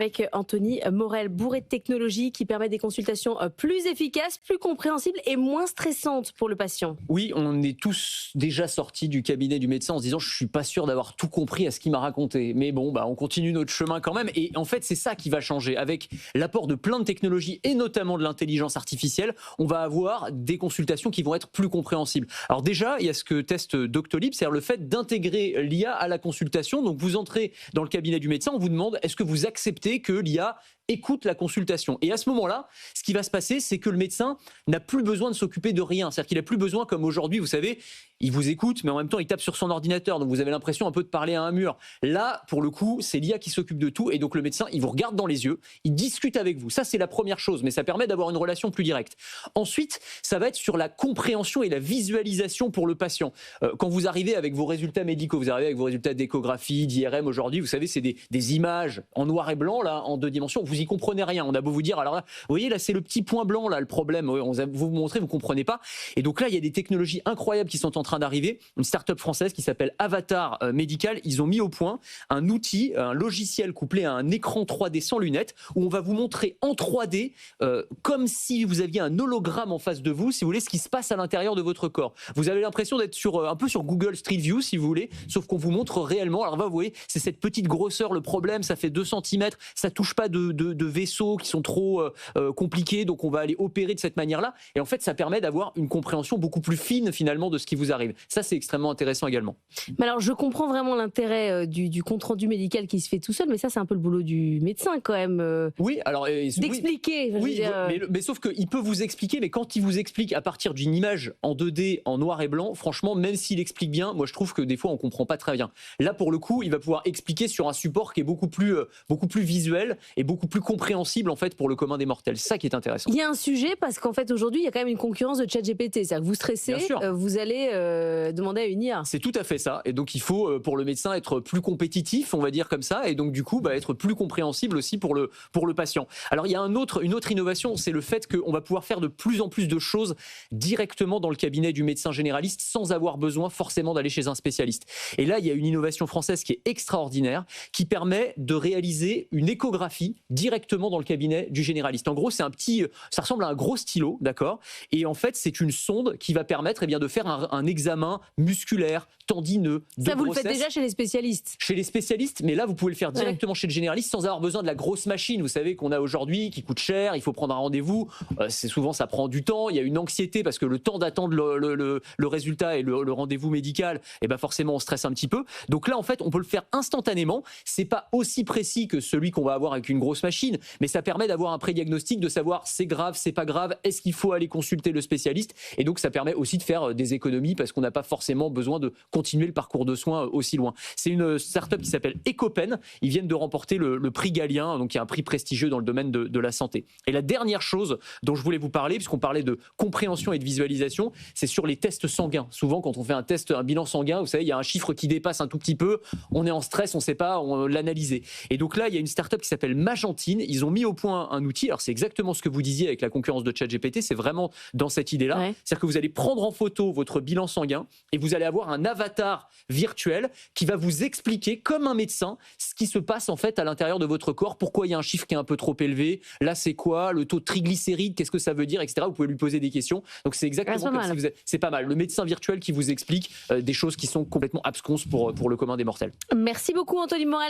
Avec Anthony Morel, bourré de technologies qui permet des consultations plus efficaces, plus compréhensibles et moins stressantes pour le patient. Oui, on est tous déjà sortis du cabinet du médecin en se disant je suis pas sûr d'avoir tout compris à ce qu'il m'a raconté. Mais bon, on continue notre chemin quand même. Et en fait, c'est ça qui va changer. Avec l'apport de plein de technologies et notamment de l'intelligence artificielle, on va avoir des consultations qui vont être plus compréhensibles. Alors déjà, il y a ce que teste Doctolib, c'est-à-dire le fait d'intégrer l'IA à la consultation. Donc vous entrez dans le cabinet du médecin, on vous demande est-ce que vous acceptez que l'IA écoute la consultation. Et à ce moment-là, ce qui va se passer, c'est que le médecin n'a plus besoin de s'occuper de rien. C'est-à-dire qu'il n'a plus besoin, comme aujourd'hui, vous savez, il vous écoute, mais en même temps, il tape sur son ordinateur. Donc vous avez l'impression un peu de parler à un mur. Là, pour le coup, c'est l'IA qui s'occupe de tout. Et donc le médecin, il vous regarde dans les yeux, il discute avec vous. Ça, c'est la première chose, mais ça permet d'avoir une relation plus directe. Ensuite, ça va être sur la compréhension et la visualisation pour le patient. Quand vous arrivez avec vos résultats médicaux, vous arrivez avec vos résultats d'échographie, d'IRM aujourd'hui, vous savez, c'est des images en noir et blanc, là, en 2 dimensions. Vous y comprenez rien. On a beau vous dire, alors là, vous voyez, là, c'est le petit point blanc, là, le problème. On va vous montrer, vous comprenez pas. Et donc là, il y a des technologies incroyables qui sont en train d'arriver. Une start-up française qui s'appelle Avatar Médical. Ils ont mis au point un outil, un logiciel couplé à un écran 3D sans lunettes, où on va vous montrer en 3D, comme si vous aviez un hologramme en face de vous, si vous voulez, ce qui se passe à l'intérieur de votre corps. Vous avez l'impression d'être un peu sur Google Street View, si vous voulez, sauf qu'on vous montre réellement. Alors là, vous voyez, c'est cette petite grosseur, le problème, ça fait 2 cm, ça touche pas de vaisseaux qui sont trop compliqués, donc on va aller opérer de cette manière-là. Et en fait, ça permet d'avoir une compréhension beaucoup plus fine, finalement, de ce qui vous arrive. Ça, c'est extrêmement intéressant également. Mais alors, je comprends vraiment l'intérêt du compte-rendu médical qui se fait tout seul, mais ça, c'est un peu le boulot du médecin, quand même. Oui, alors... d'expliquer. Oui, mais sauf qu'il peut vous expliquer, mais quand il vous explique à partir d'une image en 2D, en noir et blanc, franchement, même s'il explique bien, moi, je trouve que des fois, on comprend pas très bien. Là, pour le coup, il va pouvoir expliquer sur un support qui est beaucoup plus visuel et beaucoup plus compréhensible, en fait, pour le commun des mortels. C'est ça qui est intéressant. Il y a un sujet, parce qu'en fait, aujourd'hui, il y a quand même une concurrence de ChatGPT. C'est-à-dire que vous stressez, vous allez demander à une IA. C'est tout à fait ça. Et donc, il faut, pour le médecin, être plus compétitif, on va dire comme ça, et donc, du coup, être plus compréhensible aussi pour le patient. Alors, il y a une autre innovation, c'est le fait qu'on va pouvoir faire de plus en plus de choses directement dans le cabinet du médecin généraliste sans avoir besoin forcément d'aller chez un spécialiste. Et là, il y a une innovation française qui est extraordinaire, qui permet de réaliser une échographie directement dans le cabinet du généraliste. En gros, ça ressemble à un gros stylo, d'accord ? Et en fait, c'est une sonde qui va permettre de faire un examen musculaire, tendineux, de ça, vous grossesse. le faites déjà chez les spécialistes ? Chez les spécialistes, mais là, vous pouvez le faire directement chez le généraliste sans avoir besoin de la grosse machine, vous savez, qu'on a aujourd'hui, qui coûte cher, il faut prendre un rendez-vous, souvent ça prend du temps, il y a une anxiété parce que le temps d'attendre le résultat et le rendez-vous médical, forcément on stresse un petit peu. Donc là, en fait, on peut le faire instantanément. C'est pas aussi précis que celui qu'on va avoir avec une grosse machine, mais ça permet d'avoir un pré-diagnostic, de savoir c'est grave, c'est pas grave, est-ce qu'il faut aller consulter le spécialiste, et donc ça permet aussi de faire des économies parce qu'on n'a pas forcément besoin de continuer le parcours de soins aussi loin. C'est une start-up qui s'appelle Ecopen. Ils viennent de remporter le prix Galien, donc qui est un prix prestigieux dans le domaine de la santé. Et la dernière chose dont je voulais vous parler, puisqu'on parlait de compréhension et de visualisation, c'est sur les tests sanguins. Souvent, quand on fait un bilan sanguin, vous savez, il y a un chiffre qui dépasse un tout petit peu, on est en stress, on ne sait pas l'analyser. Et donc là, il y a une start-up qui s'appelle Magentine. Ils ont mis au point un outil. Alors, c'est exactement ce que vous disiez avec la concurrence de ChatGPT. C'est vraiment dans cette idée-là. Ouais. C'est-à-dire que vous allez prendre en photo votre bilan sanguin et vous allez avoir un avatar virtuel qui va vous expliquer, comme un médecin, ce qui se passe en fait à l'intérieur de votre corps. Pourquoi il y a un chiffre qui est un peu trop élevé. Là, c'est quoi le taux de triglycérides, qu'est-ce que ça veut dire, etc. Vous pouvez lui poser des questions. Donc, c'est exactement comme si vous êtes... C'est pas mal. Le médecin virtuel qui vous explique des choses qui sont complètement absconses pour le commun des mortels. Merci beaucoup, Anthony Morel.